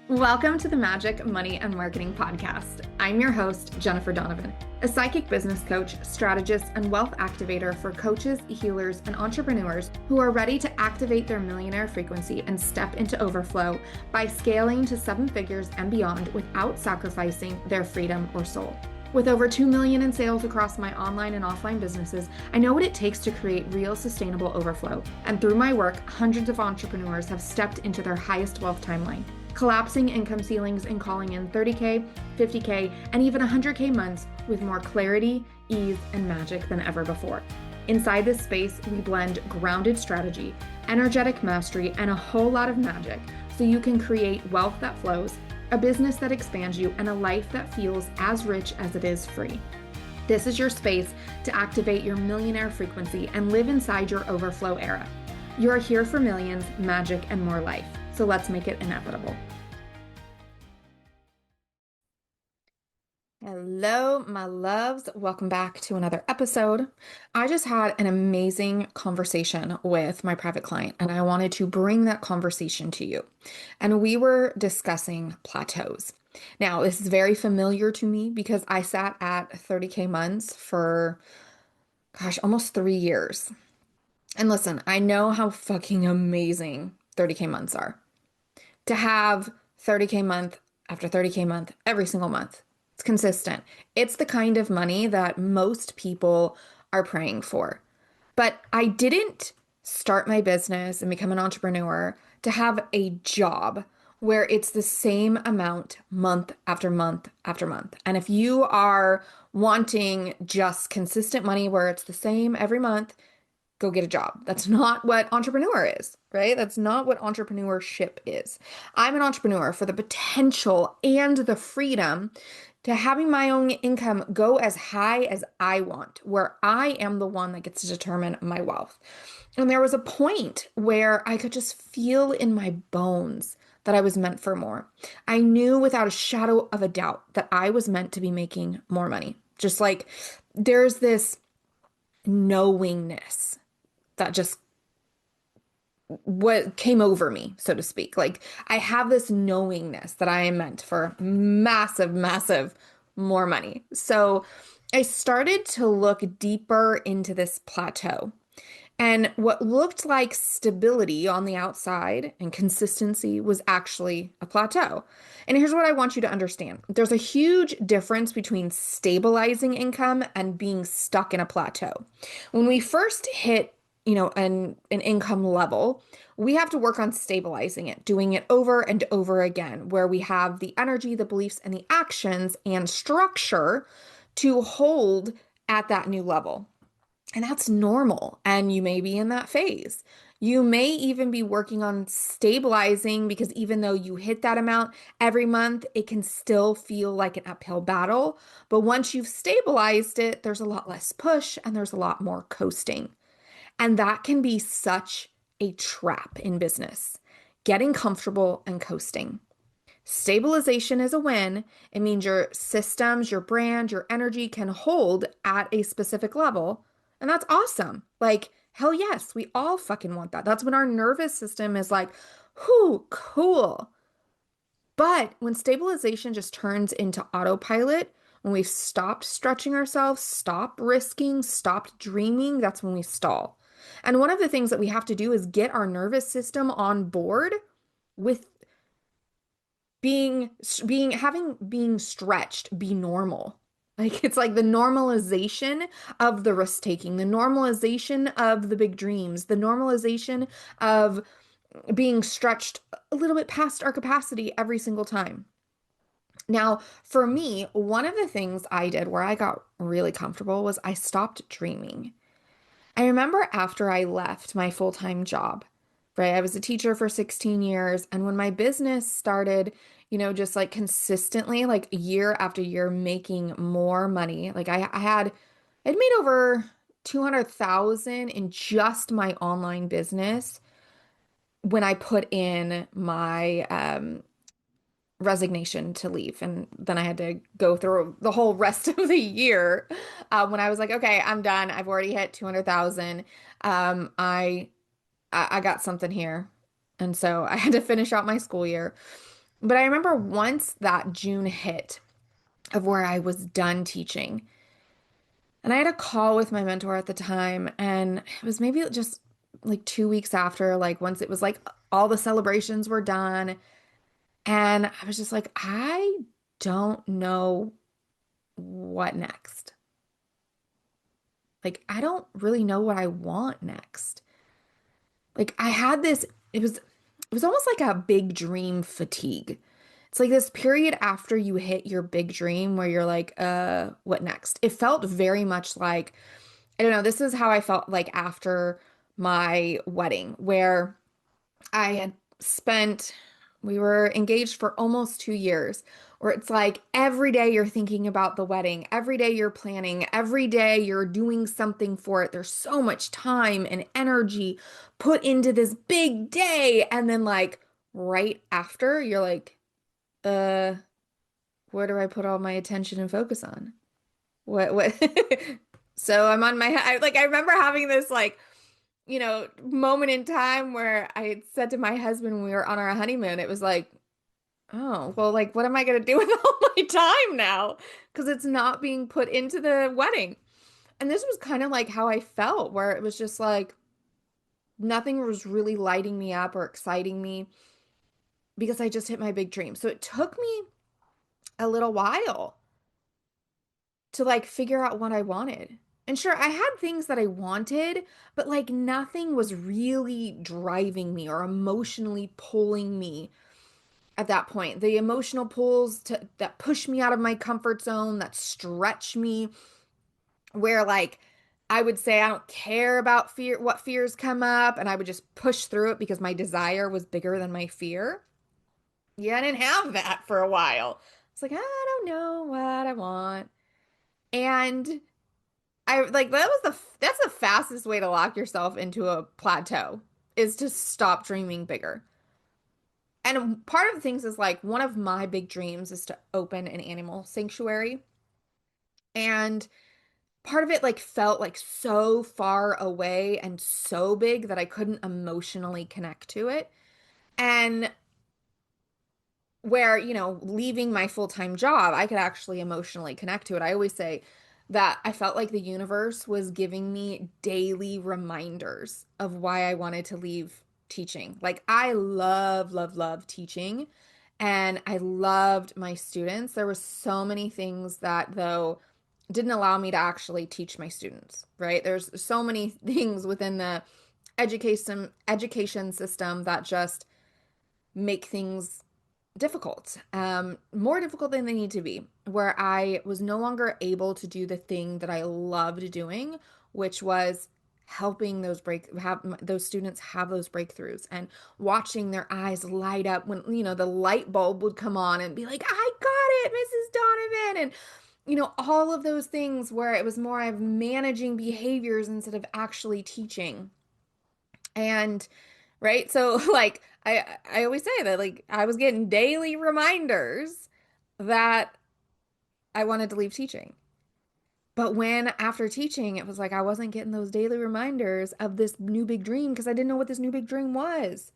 Welcome to the Magic, Money, and Marketing Podcast. I'm your host, Jennifer Donovan, a psychic business coach, strategist, and wealth activator for coaches, healers, and entrepreneurs who are ready to activate their millionaire frequency and step into overflow by scaling to seven figures and beyond without sacrificing their freedom or soul. With over 2 million in sales across my online and offline businesses, I know what it takes to create real sustainable overflow. And through my work, hundreds of entrepreneurs have stepped into their highest wealth timeline, collapsing income ceilings and calling in 30K, 50K, and even 100K months with more clarity, ease, and magic than ever before. Inside this space, we blend grounded strategy, energetic mastery, and a whole lot of magic so you can create wealth that flows, a business that expands you, and a life that feels as rich as it is free. This is your space to activate your millionaire frequency and live inside your overflow era. You're here for millions, magic, and more life. So let's make it inevitable. Hello, my loves. Welcome back to another episode. I just had an amazing conversation with my private client, and I wanted to bring that conversation to you. And we were discussing plateaus. Now, this is very familiar to me because I sat at 30K months for, almost 3 years. And listen, I know how fucking amazing 30K months are. To have 30K month after 30K month every single month. It's consistent. It's the kind of money that most people are praying for. But I didn't start my business and become an entrepreneur to have a job where it's the same amount month after month after month. And if you are wanting just consistent money where it's the same every month, go get a job. That's not what entrepreneur is, right? That's not what entrepreneurship is. I'm an entrepreneur for the potential and the freedom to having my own income go as high as I want, where I am the one that gets to determine my wealth. And there was a point where I could just feel in my bones that I was meant for more. I knew without a shadow of a doubt that I was meant to be making more money. Just like there's this knowingness that just what came over me, so to speak. Like I have this knowingness that I am meant for massive, massive more money. So I started to look deeper into this plateau. And what looked like stability on the outside and consistency was actually a plateau. And here's what I want you to understand. There's a huge difference between stabilizing income and being stuck in a plateau. When we first hit an income level, we have to work on stabilizing it, doing it over and over again, where we have the energy, the beliefs, and the actions and structure to hold at that new level. And that's normal. And you may be in that phase. You may even be working on stabilizing because even though you hit that amount every month, it can still feel like an uphill battle. But once you've stabilized it, there's a lot less push and there's a lot more coasting. And that can be such a trap in business, getting comfortable and coasting. Stabilization is a win. It means your systems, your brand, your energy can hold at a specific level. And that's awesome. Like, hell yes, we all fucking want that. That's when our nervous system is like, whoo, cool. But when stabilization just turns into autopilot, when we've stopped stretching ourselves, stopped risking, stopped dreaming, that's when we stall. And one of the things that we have to do is get our nervous system on board with being stretched, be normal. Like it's like the normalization of the risk taking, the normalization of the big dreams, the normalization of being stretched a little bit past our capacity every single time. Now, for me, one of the things I did where I got really comfortable was I stopped dreaming. I remember after I left my full-time job, right? I was a teacher for 16 years. And when my business started, just like consistently, like year after year, making more money, like I'd made over 200,000 in just my online business when I put in my resignation to leave. And then I had to go through the whole rest of the year when I was like, okay, I'm done. I've already hit 200,000. I got something here. And so I had to finish out my school year. But I remember once that June hit of where I was done teaching, and I had a call with my mentor at the time, and it was maybe just like 2 weeks after, like once it was like all the celebrations were done. And I was just like, I don't know what next. Like, I don't really know what I want next. Like, I had this, it was almost like a big dream fatigue. It's like this period after you hit your big dream where you're like, what next? It felt very much like, I don't know, this is how I felt like after my wedding, where I had spent, we were engaged for almost 2 years, where it's like every day you're thinking about the wedding, every day you're planning, every day you're doing something for it. There's so much time and energy put into this big day. And then, like, right after, you're like, uh, where do I put all my attention and focus on? What? So I'm on like, I remember having this, like, moment in time where I had said to my husband when we were on our honeymoon, it was like, oh, well, like, what am I going to do with all my time now? Because it's not being put into the wedding. And this was kind of like how I felt, where it was just like nothing was really lighting me up or exciting me because I just hit my big dream. So it took me a little while to like figure out what I wanted. And sure, I had things that I wanted, but like nothing was really driving me or emotionally pulling me at that point. The emotional pulls that push me out of my comfort zone, that stretch me, where like I would say I don't care about fear, what fears come up, and I would just push through it because my desire was bigger than my fear. Yeah, I didn't have that for a while. It's like, I don't know what I want. And I like that's the fastest way to lock yourself into a plateau is to stop dreaming bigger. And part of the things is like one of my big dreams is to open an animal sanctuary. And part of it like felt like so far away and so big that I couldn't emotionally connect to it. And where, leaving my full-time job, I could actually emotionally connect to it. I always say that I felt like the universe was giving me daily reminders of why I wanted to leave teaching. Like I love, love, love teaching and I loved my students. There were so many things that though didn't allow me to actually teach my students, right? There's so many things within the education system that just make things difficult, more difficult than they need to be, where I was no longer able to do the thing that I loved doing, which was helping those students have those breakthroughs and watching their eyes light up when, the light bulb would come on and be like, I got it, Mrs. Donovan. And, all of those things where it was more of managing behaviors instead of actually teaching. And right? So like I always say that like I was getting daily reminders that I wanted to leave teaching. But when after teaching, it was like I wasn't getting those daily reminders of this new big dream because I didn't know what this new big dream was.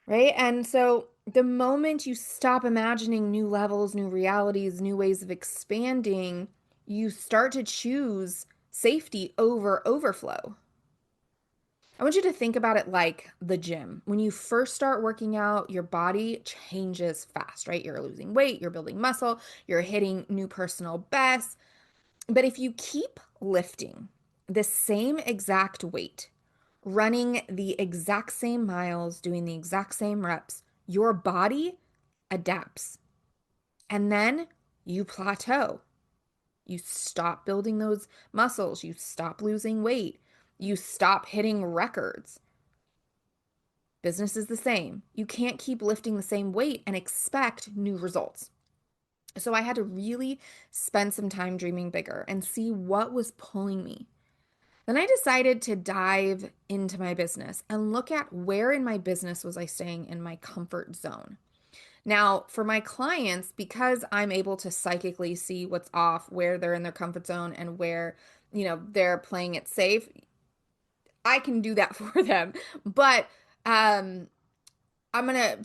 Right? And so the moment you stop imagining new levels, new realities, new ways of expanding, you start to choose safety over overflow. I want you to think about it like the gym. When you first start working out, your body changes fast, right? You're losing weight, you're building muscle, you're hitting new personal bests. But if you keep lifting the same exact weight, running the exact same miles, doing the exact same reps, your body adapts. And then you plateau. You stop building those muscles, you stop losing weight, you stop hitting records. Business is the same. You can't keep lifting the same weight and expect new results. So I had to really spend some time dreaming bigger and see what was pulling me. Then I decided to dive into my business and look at where in my business was I staying in my comfort zone. Now, for my clients, because I'm able to psychically see what's off, where they're in their comfort zone and where, they're playing it safe, I can do that for them. But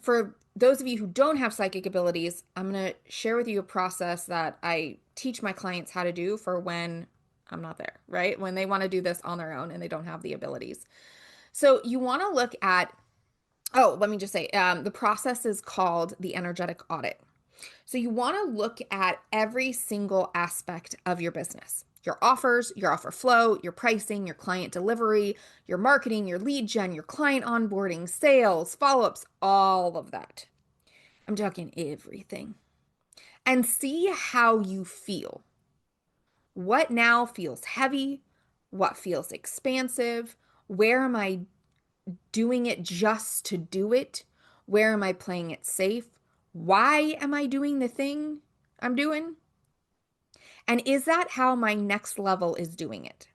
for those of you who don't have psychic abilities, I'm gonna share with you a process that I teach my clients how to do for when I'm not there, right? When they want to do this on their own and they don't have the abilities. So you want to look at, oh, let me just say, the process is called the energetic audit. So you want to look at every single aspect of your business. Your offers, your offer flow, your pricing, your client delivery, your marketing, your lead gen, your client onboarding, sales, follow-ups, all of that. I'm talking everything. And see how you feel. What now feels heavy? What feels expansive? Where am I doing it just to do it? Where am I playing it safe? Why am I doing the thing I'm doing? And is that how my next level is doing it?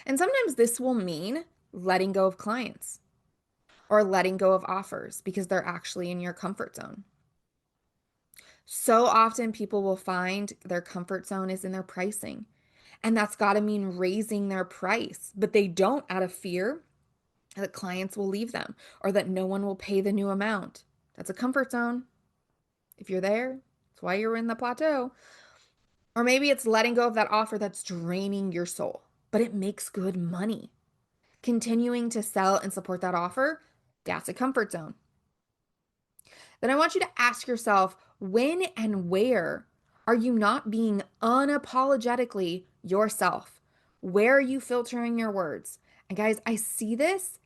And sometimes this will mean letting go of clients or letting go of offers because they're actually in your comfort zone. So often people will find their comfort zone is in their pricing. And that's got to mean raising their price, but they don't out of fear that clients will leave them or that no one will pay the new amount. That's a comfort zone. If you're there, that's why you're in the plateau. Or maybe it's letting go of that offer that's draining your soul, but it makes good money. Continuing to sell and support that offer, that's a comfort zone. Then I want you to ask yourself, when and where are you not being unapologetically yourself? Where are you filtering your words? And guys, I see this.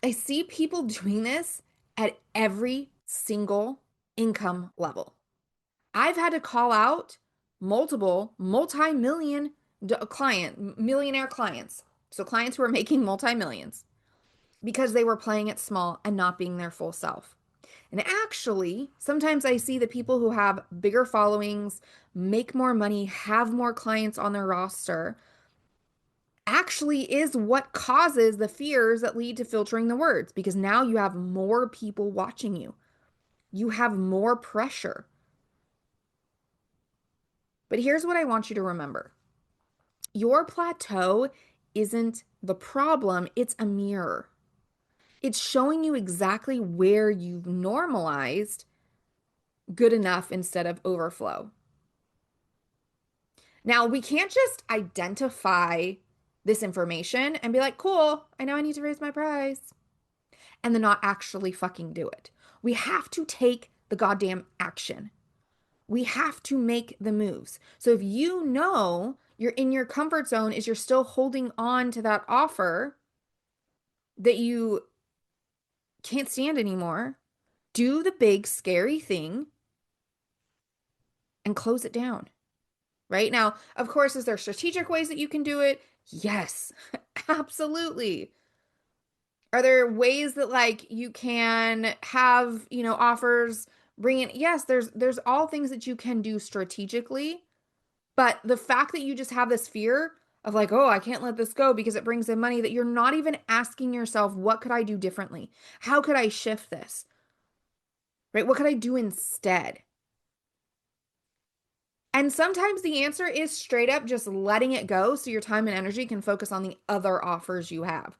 I see people doing this at every single income level. I've had to call out multiple multi-million millionaire clients. So clients who are making multi-millions because they were playing it small and not being their full self. And actually, sometimes I see the people who have bigger followings, make more money, have more clients on their roster, actually is what causes the fears that lead to filtering the words because now you have more people watching you. You have more pressure. But here's what I want you to remember. Your plateau isn't the problem, it's a mirror. It's showing you exactly where you've normalized good enough instead of overflow. Now, we can't just identify this information and be like, cool, I know I need to raise my price, and then not actually fucking do it. We have to take the goddamn action. We have to make the moves. So if you know you're in your comfort zone, is you're still holding on to that offer that you can't stand anymore, do the big scary thing and close it down. Right now, of course, is there strategic ways that you can do it? Yes, absolutely. Are there ways that like you can have, offers bring in? Yes, there's all things that you can do strategically, but the fact that you just have this fear of like, oh, I can't let this go because it brings in money that you're not even asking yourself, what could I do differently? How could I shift this? Right? What could I do instead? And sometimes the answer is straight up just letting it go so your time and energy can focus on the other offers you have.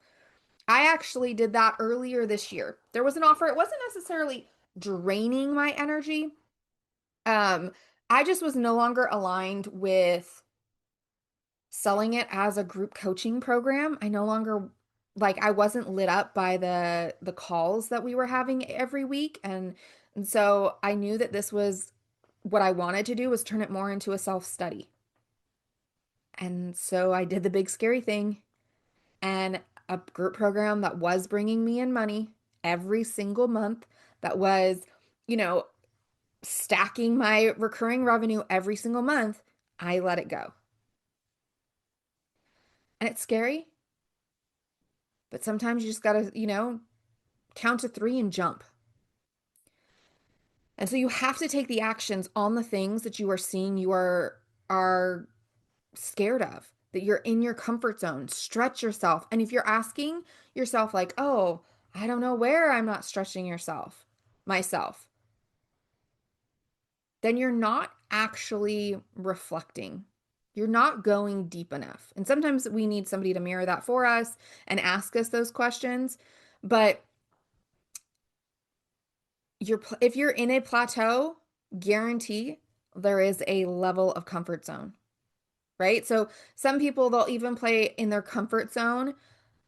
I actually did that earlier this year. There was an offer, it wasn't necessarily draining my energy. Um, I just was no longer aligned with selling it as a group coaching program. I no longer I wasn't lit up by the calls that we were having every week and so I knew that this was what I wanted to do was turn it more into a self-study. And so I did the big scary thing and a group program that was bringing me in money every single month, that was, you know, stacking my recurring revenue every single month. I let it go. And it's scary, but sometimes you just gotta, count to three and jump. And so you have to take the actions on the things that you are seeing you are scared of, that you're in your comfort zone. Stretch yourself. And if you're asking yourself like, "Oh, I don't know where I'm not stretching myself," then you're not actually reflecting. You're not going deep enough. And sometimes we need somebody to mirror that for us and ask us those questions. But if you're in a plateau, guarantee there is a level of comfort zone, right? So some people they'll even play in their comfort zone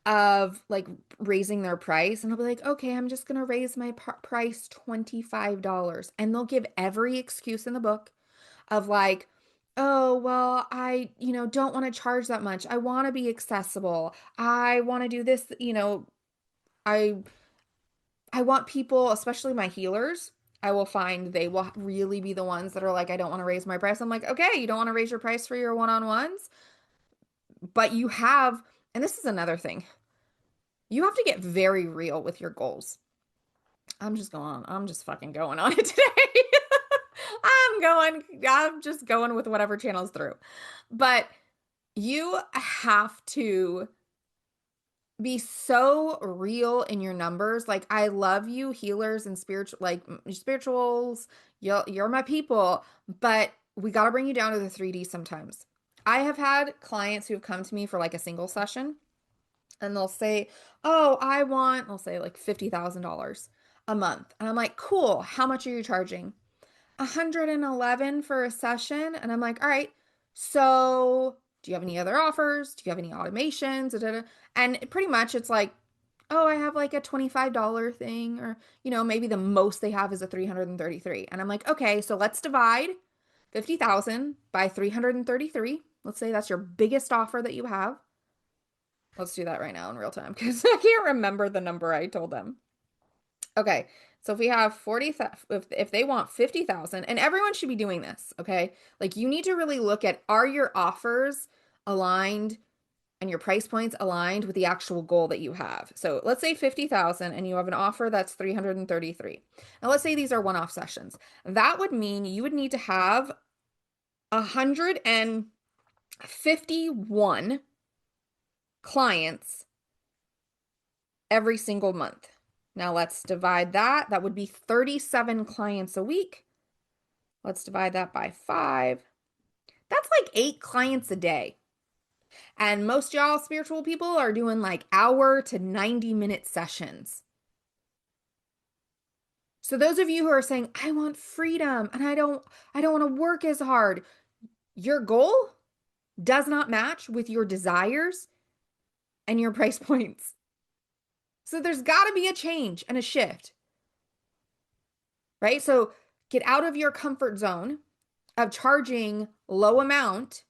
of like raising their price and they'll be like, okay, I'm just gonna raise my price $25. And they'll give every excuse in the book of like, oh, well, don't want to charge that much. I want to be accessible. I want to do this, I I want people, especially my healers, I will find they will really be the ones that are like, I don't want to raise my price. I'm like, okay, you don't want to raise your price for your one-on-ones, but you have, and this is another thing, you have to get very real with your goals. I'm just fucking going on it today. I'm just going with whatever channels through. But you have to be so real in your numbers. Like I love you healers and spirituals, you're my people, but we got to bring you down to the 3D sometimes. I have had clients who have come to me for like a single session and they'll say, "Oh, I'll say like $50,000 a month." And I'm like, "Cool. How much are you charging?" 111 for a session. And I'm like, all right, so do you have any other offers? Do you have any automations? Da, da, da. And pretty much it's like, oh, I have like a $25 thing, or, maybe the most they have is a 333. And I'm like, okay, so let's divide 50,000 by 333. Let's say that's your biggest offer that you have. Let's do that right now in real time because I can't remember the number I told them. Okay. So if we have 40,000, if they want 50,000, and everyone should be doing this, okay? Like you need to really look at, are your offers aligned and your price points aligned with the actual goal that you have? So let's say 50,000 and you have an offer that's 333. Now let's say these are one-off sessions. That would mean you would need to have 151 clients every single month. Now let's divide that. That would be 37 clients a week. Let's divide that by 5. That's like 8 clients a day. And most y'all spiritual people are doing like hour to 90-minute sessions. So those of you who are saying, I want freedom and I don't want to work as hard, your goal does not match with your desires and your price points. So there's got to be a change and a shift, right? So get out of your comfort zone of charging low amount.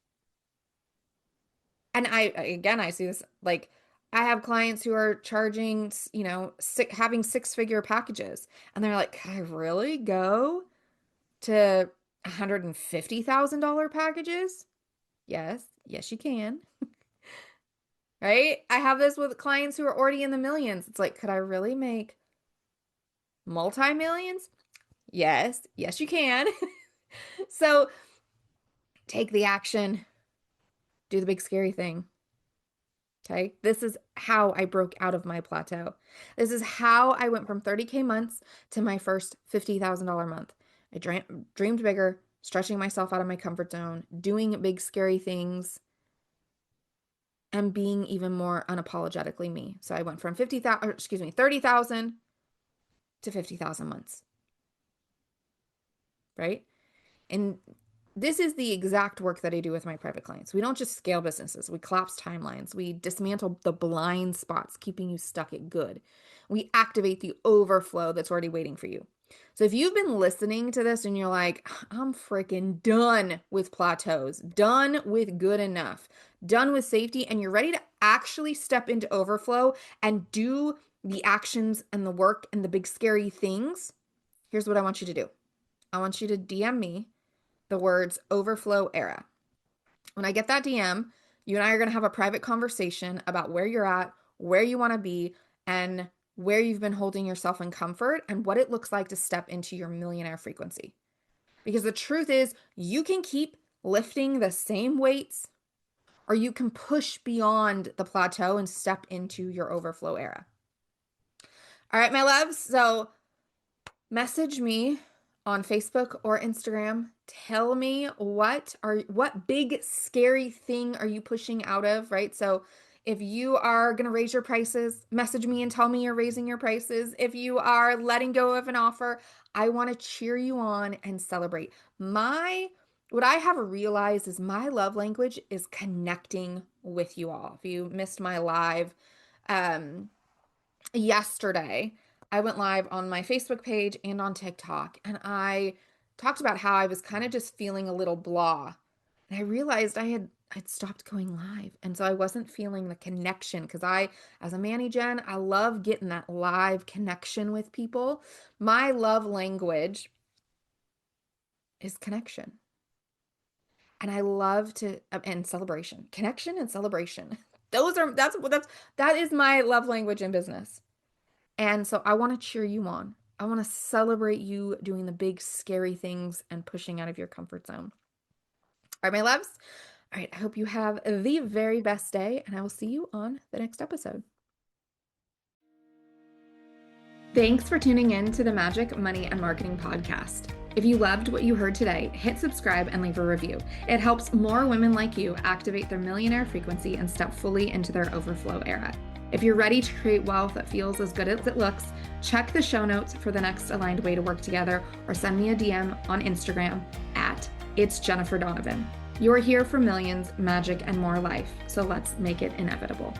And I see this, like I have clients who are charging, having 6-figure packages and they're like, can I really go to $150,000 packages? Yes, yes, you can. Right? I have this with clients who are already in the millions. It's like, could I really make multi-millions? Yes, yes, you can. So take the action, do the big scary thing. Okay. This is how I broke out of my plateau. This is how I went from 30K months to my first $50,000 month. I dreamed bigger, stretching myself out of my comfort zone, doing big scary things, and being even more unapologetically me. So I went from 30,000 to 50,000 months, right? And this is the exact work that I do with my private clients. We don't just scale businesses. We collapse timelines. We dismantle the blind spots, keeping you stuck at good. We activate the overflow that's already waiting for you. So if you've been listening to this and you're like, I'm freaking done with plateaus, done with good enough, done with safety, and you're ready to actually step into overflow and do the actions and the work and the big scary things, here's what I want you to do. I want you to DM me the words overflow era. When I get that DM, you and I are going to have a private conversation about where you're at, where you want to be, and where you've been holding yourself in comfort and what it looks like to step into your millionaire frequency. Because the truth is, you can keep lifting the same weights or you can push beyond the plateau and step into your overflow era. All right, my loves. So message me on Facebook or Instagram. Tell me what big scary thing are you pushing out of, right? So If you are going to raise your prices, message me and tell me you're raising your prices. If you are letting go of an offer, I want to cheer you on and celebrate. What I have realized is my love language is connecting with you all. If you missed my live um, yesterday, I went live on my Facebook page and on TikTok, and I talked about how I was kind of just feeling a little blah. And I realized I'd stopped going live. And so I wasn't feeling the connection because as a Manny Gen, I love getting that live connection with people. My love language is connection. And I love to and celebration. Connection and celebration. That is my love language in business. And so I want to cheer you on. I want to celebrate you doing the big, scary things and pushing out of your comfort zone. All right, my loves. All right, I hope you have the very best day, and I will see you on the next episode. Thanks for tuning in to the Magic, Money, and Marketing Podcast. If you loved what you heard today, hit subscribe and leave a review. It helps more women like you activate their millionaire frequency and step fully into their overflow era. If you're ready to create wealth that feels as good as it looks, check the show notes for the next aligned way to work together, or send me a DM on Instagram at It's Jennifer Donovan. You're here for millions, magic, and more life, so let's make it inevitable.